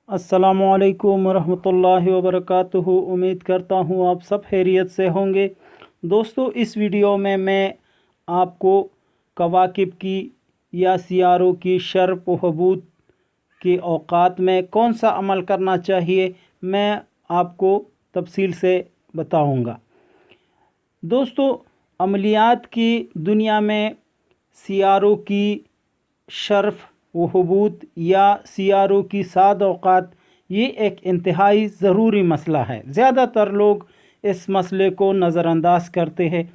अस्सलामुअलैकुम वरहमतुल्लाहि वबरकातुहू। उम्मीद करता हूँ आप सब खैरियत से होंगे। दोस्तों, इस वीडियो में मैं आपको कवाकिब की या सियारों की शर्फ़ व हबूत के औक़ात में कौन सा अमल करना चाहिए, मैं आपको तफसील से बताऊँगा। दोस्तों, अमलियात की दुनिया में सियारों की शर्फ़ व हबूत या सियारों की साद औक़ात ये एक इंतहाई ज़रूरी मसला है। ज़्यादातर लोग इस मसले को नज़रअंदाज करते हैं,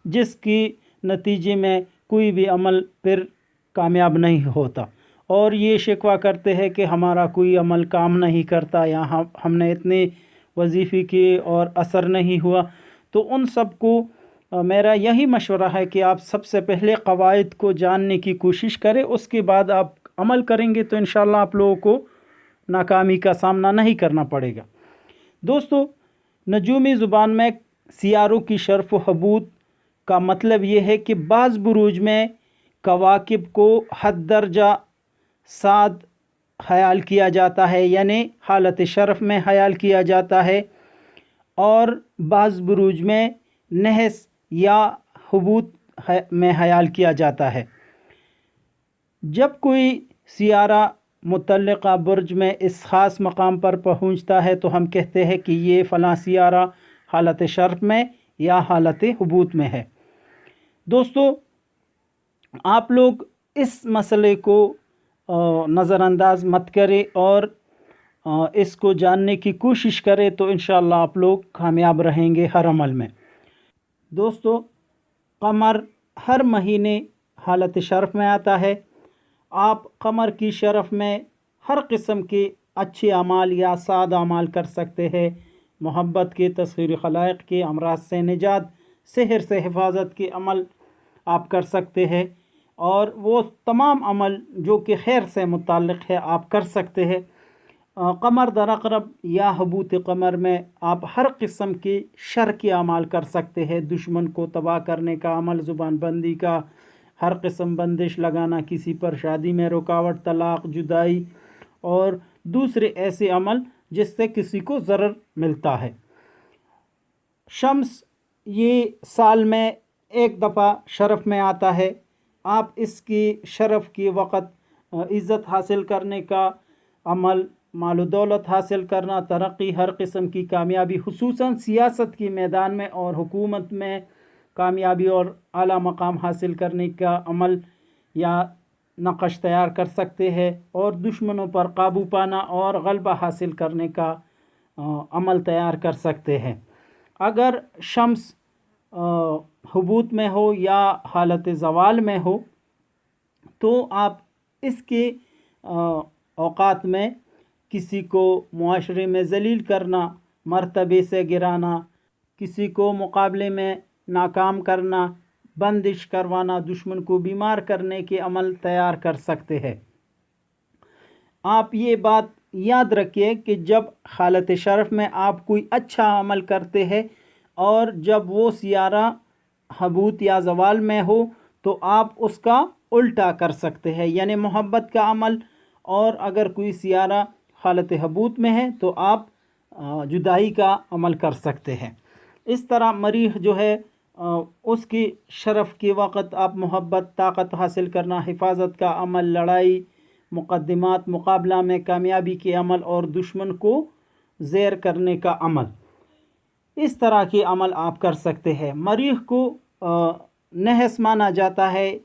जिसकी नतीजे में कोई भी अमल फिर कामयाब नहीं होता और ये शिकवा करते हैं कि हमारा कोई अमल काम नहीं करता या हमने इतने वजीफ़े किए और असर नहीं हुआ। तो उन सब को मेरा यही मशवरा है कि आप सबसे पहले क़वाइद को जानने की कोशिश करें, उसके बाद आप अमल करेंगे तो इंशाअल्लाह आप लोगों को नाकामी का सामना नहीं करना पड़ेगा। दोस्तों, नजूमी ज़ुबान में सियारों की शर्फ़ व हबूत का मतलब ये है कि बाज़ बुरूज में कवाकिब को हद दर्जा साद ख्याल किया जाता है, यानी हालत शर्फ़ में ख्याल किया जाता है, और बाज़ बुरूज में नहस या हबूत में ख्याल किया जाता है। जब कोई सियारा मुतल्लिक़ा बुर्ज में इस ख़ास मकाम पर पहुँचता है तो हम कहते हैं कि ये फ़लाँ सियारा हालत शर्फ़ में या हालत हबूत में है। दोस्तों, आप लोग इस मसले को नज़रअंदाज मत करें और इसको जानने की कोशिश करें तो इंशाअल्लाह आप लोग कामयाब रहेंगे हर अमल में। दोस्तों, कमर हर महीने हालत शर्फ़ में आता है। आप कमर की शरफ़ में हर किस्म के अच्छे अमाल या साद अमाल कर सकते हैं। मोहब्बत के, तस्ख़ीर खलाइक़ के, अमराज से निजात, सेहर से हिफाजत के अमल आप कर सकते हैं और वो तमाम अमल जो कि खैर से मुताल्लिक़ है आप कर सकते हैं। कमर दरक़रब या हबूत कमर में आप हर किस्म के शर के अमाल कर सकते हैं। दुश्मन को तबाह करने का अमल, ज़ुबान बंदी का, हर किस्म बंदिश लगाना, किसी पर शादी में रुकावट, तलाक़, जुदाई और दूसरे ऐसे अमल जिससे किसी को ज़रर मिलता है। शम्स ये साल में एक दफ़ा शरफ़ में आता है। आप इसकी शरफ़ के वक़्त इज़्ज़त हासिल करने का अमल, माल व दौलत हासिल करना, तरक्की, हर किस्म की कामयाबी, खुसूसन सियासत के मैदान में और हुकूमत में कामयाबी और आला मकाम हासिल करने का अमल या नक़श तैयार कर सकते हैं और दुश्मनों पर काबू पाना और गलबा हासिल करने का अमल तैयार कर सकते हैं। अगर शम्स हबूत में हो या हालत ज़वाल में हो तो आप इसके औक़ात में किसी को मुआशरे में ज़लील करना, मर्तबे से गिराना, किसी को मुकाबले में नाकाम करना, बंदिश करवाना, दुश्मन को बीमार करने के अमल तैयार कर सकते हैं। आप ये बात याद रखिए कि जब हालत शरफ़ में आप कोई अच्छा अमल करते हैं और जब वो सियारा हबूत या ज़वाल में हो तो आप उसका उल्टा कर सकते हैं, यानी मोहब्बत का अमल, और अगर कोई सियारा हालत हबूत में है तो आप जुदाई का अमल कर सकते हैं। इस तरह मरीख़ जो है उसकी शरफ़ के वक़्त आप मोहब्बत, ताकत हासिल करना, हिफाजत का अमल, लड़ाई, मुक़द्दिमात, मुकाबला में कामयाबी के अमल और दुश्मन को ज़ेर करने का अमल, इस तरह के अमल आप कर सकते हैं। मरीख़ को नहस माना जाता है।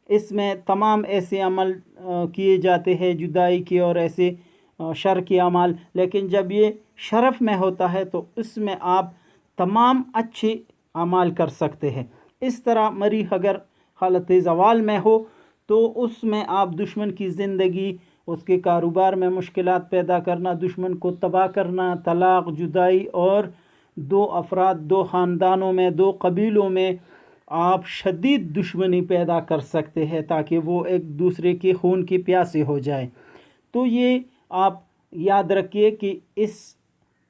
इसमें तमाम ऐसे अमल किए जाते हैं जुदाई के और ऐसे शर के अमल, लेकिन जब ये शरफ़ में होता है तो इसमें आप तमाम अच्छे अमाल कर सकते हैं। इस तरह मरीख़ अगर हालत ज़वाल में हो तो उसमें आप दुश्मन की ज़िंदगी, उसके कारोबार में मुश्किलात पैदा करना, दुश्मन को तबाह करना, तलाक़, जुदाई और दो अफराद, दो ख़ानदानों में, दो कबीलों में आप शदीद दुश्मनी पैदा कर सकते हैं ताकि वो एक दूसरे के खून के प्यासे हो जाए। तो ये आप याद रखिए कि इस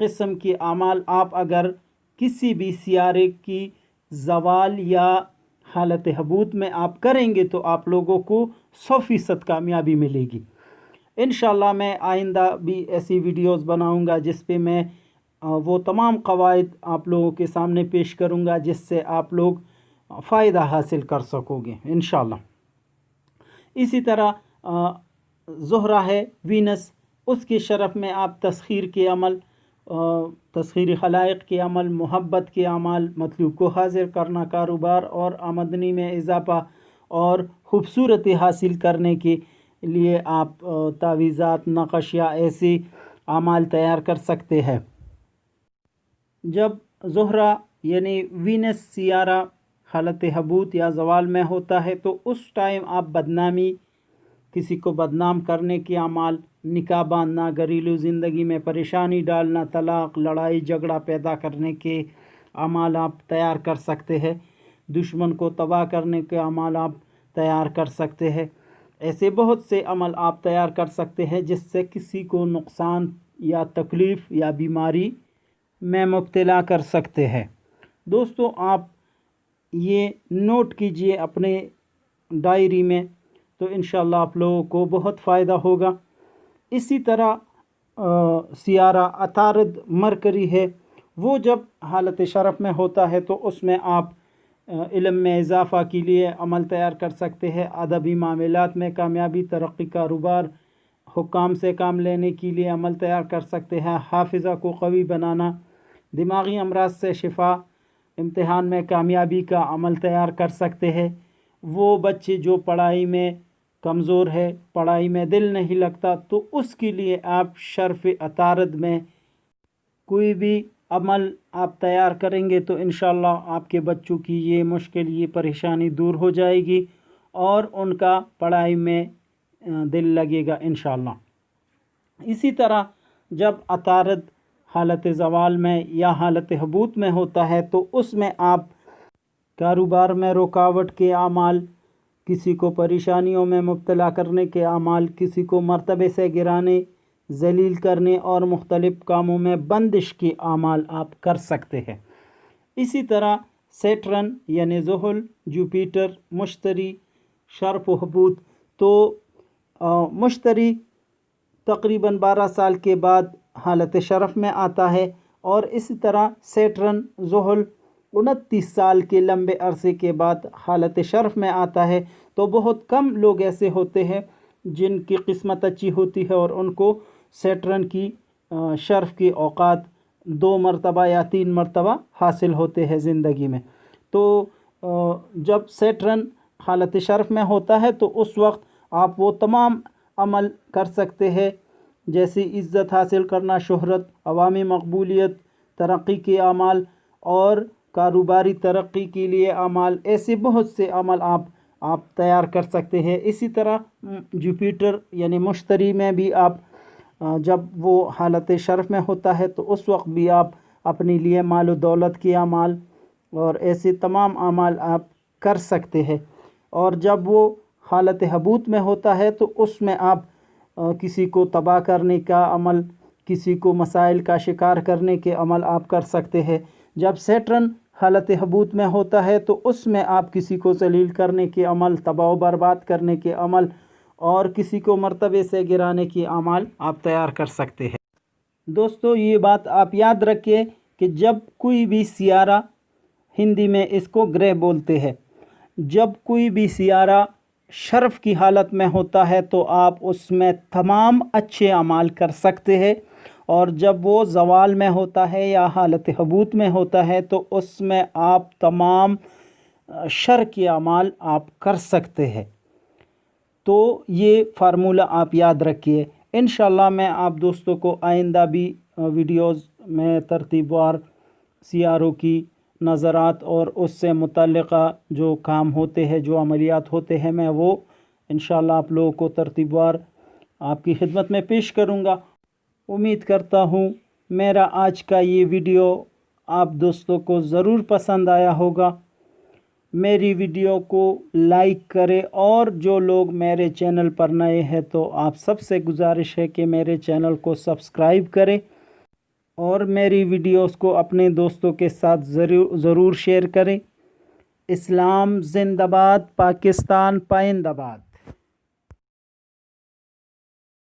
किस्म के अमाल आप अगर किसी भी सियारे की ज़वाल या हालत हबूत में आप करेंगे तो आप लोगों को 100% कामयाबी मिलेगी। इंशाल्लाह मैं आइंदा भी ऐसी वीडियोस बनाऊंगा जिस पे मैं वो तमाम क़वाइद आप लोगों के सामने पेश करूंगा जिससे आप लोग फ़ायदा हासिल कर सकोगे इंशाल्लाह। इसी तरह ज़ुहरा है, वीनस, उसके शरफ़ में आप तस्खीर के अमल, तस्खीर खलाइक़ के अमल, मोहब्बत के अमल, मतलूब को हासिल करना, कारोबार और आमदनी में इजाफ़ा और ख़ूबसूरती हासिल करने के लिए आप तावीज़ात, नक़श या ऐसे अमाल तैयार कर सकते हैं। जब ज़ुहरा यानी वीनस सियारा हालत हबूत या ज़वाल में होता है तो उस टाइम आप बदनामी, किसी को बदनाम करने के अमाल, निकाह बांधना, घरेलू ज़िंदगी में परेशानी डालना, तलाक़, लड़ाई झगड़ा पैदा करने के अमाल आप तैयार कर सकते हैं। दुश्मन को तबाह करने के अमाल आप तैयार कर सकते हैं। ऐसे बहुत से अमल आप तैयार कर सकते हैं जिससे किसी को नुकसान या तकलीफ़ या बीमारी में मुब्तला कर सकते हैं। दोस्तों, आप ये नोट कीजिए अपने डायरी में, तो इंशाल्लाह आप लोगों को बहुत फ़ायदा होगा। इसी तरह सियारा अतारद मरकरी है, वो जब हालत शरफ़ में होता है तो उसमें आप इल्म में इजाफ़ा के लिए अमल तैयार कर सकते हैं। अदबी मामलात में कामयाबी, तरक्की, कारोबार, हुक्काम से काम लेने के लिए अमल तैयार कर सकते हैं। हाफिज़ा को कवी बनाना, दिमागी अमराज से शिफा, इम्तिहान में कामयाबी का अमल तैयार कर सकते हैं। वो बच्चे जो पढ़ाई में कमज़ोर है, पढ़ाई में दिल नहीं लगता, तो उसके लिए आप शर्फ़ अतारद में कोई भी अमल आप तैयार करेंगे तो इंशाल्लाह आपके बच्चों की ये मुश्किल, ये परेशानी दूर हो जाएगी और उनका पढ़ाई में दिल लगेगा इंशाल्लाह। इसी तरह जब अतारद हालत ज़वाल में या हालत हबूत में होता है तो उसमें आप कारोबार में रुकावट के अमाल, किसी को परेशानियों में मुब्तला करने के अमाल, किसी को मर्तबे से गिराने, ज़लील करने और मुख्तलिफ़ कामों में बंदिश के अमाल आप कर सकते हैं। इसी तरह सैटर्न यानी ज़ुहल, जुपिटर, मुश्तरी, शर्फ़ हबूत, तो मुश्तरी तकरीबन 12 साल के बाद हालत शरफ़ में आता है और इसी तरह सैटर्न, ज़ुहल 29 साल के लंबे अरसे के बाद हालत शरफ़ में आता है। तो बहुत कम लोग ऐसे होते हैं जिनकी किस्मत अच्छी होती है और उनको सैटर्न की शरफ़ की औक़ात 2 मरतबा या 3 मरतबा हासिल होते हैं ज़िंदगी में। तो जब सैटर्न हालत शरफ़ में होता है तो उस वक्त आप वो तमाम अमल कर सकते हैं जैसे इज़्ज़त हासिल करना, शोहरत, अवामी मकबूलियत, तरक्की के अमाल और कारोबारी तरक्की के लिए अमाल। ऐसे बहुत से अमल आप तैयार कर सकते हैं। इसी तरह जुपिटर यानी मुश्तरी में भी आप जब वो हालत शरफ़ में होता है तो उस वक्त भी आप अपने लिए माल और दौलत के अमाल और ऐसे तमाम अमाल आप कर सकते हैं। और जब वो हालत हबूत में होता है तो उसमें आप किसी को तबाह करने का अमल, किसी को मसाइल का शिकार करने के अमल आप कर सकते हैं। जब सैटर्न हालत हबूत में होता है तो उसमें आप किसी को ज़लील करने के अमल, तबाह बर्बाद करने के अमल और किसी को मर्तबे से गिराने के अमल आप तैयार कर सकते हैं। दोस्तों, ये बात आप याद रखिए कि जब कोई भी सियारा, हिंदी में इसको ग्रह बोलते हैं, जब कोई भी सियारा शर्फ़ की हालत में होता है तो आप उसमें तमाम अच्छे अमाल कर सकते हैं और जब वो ज़वाल में होता है या हालत हबूत में होता है तो उसमें आप तमाम शर के अमाल आप कर सकते हैं। तो ये फार्मूला आप याद रखिए। इंशाल्लाह मैं आप दोस्तों को आइंदा भी वीडियोज़ में तरतीबवार सियारों की नज़रात और उससे मुतल्लिक़ा जो काम होते हैं, जो अमलियात होते हैं, मैं वो इंशाल्लाह आप लोगों को तरतीबवार आपकी खिदमत में पेश करूँगा। उम्मीद करता हूँ मेरा आज का ये वीडियो आप दोस्तों को ज़रूर पसंद आया होगा। मेरी वीडियो को लाइक करें और जो लोग मेरे चैनल पर नए हैं तो आप सबसे गुजारिश है कि मेरे चैनल को सब्सक्राइब करें और मेरी वीडियोस को अपने दोस्तों के साथ ज़रूर शेयर करें। इस्लाम जिंदाबाद, पाकिस्तान पाइंदाबाद।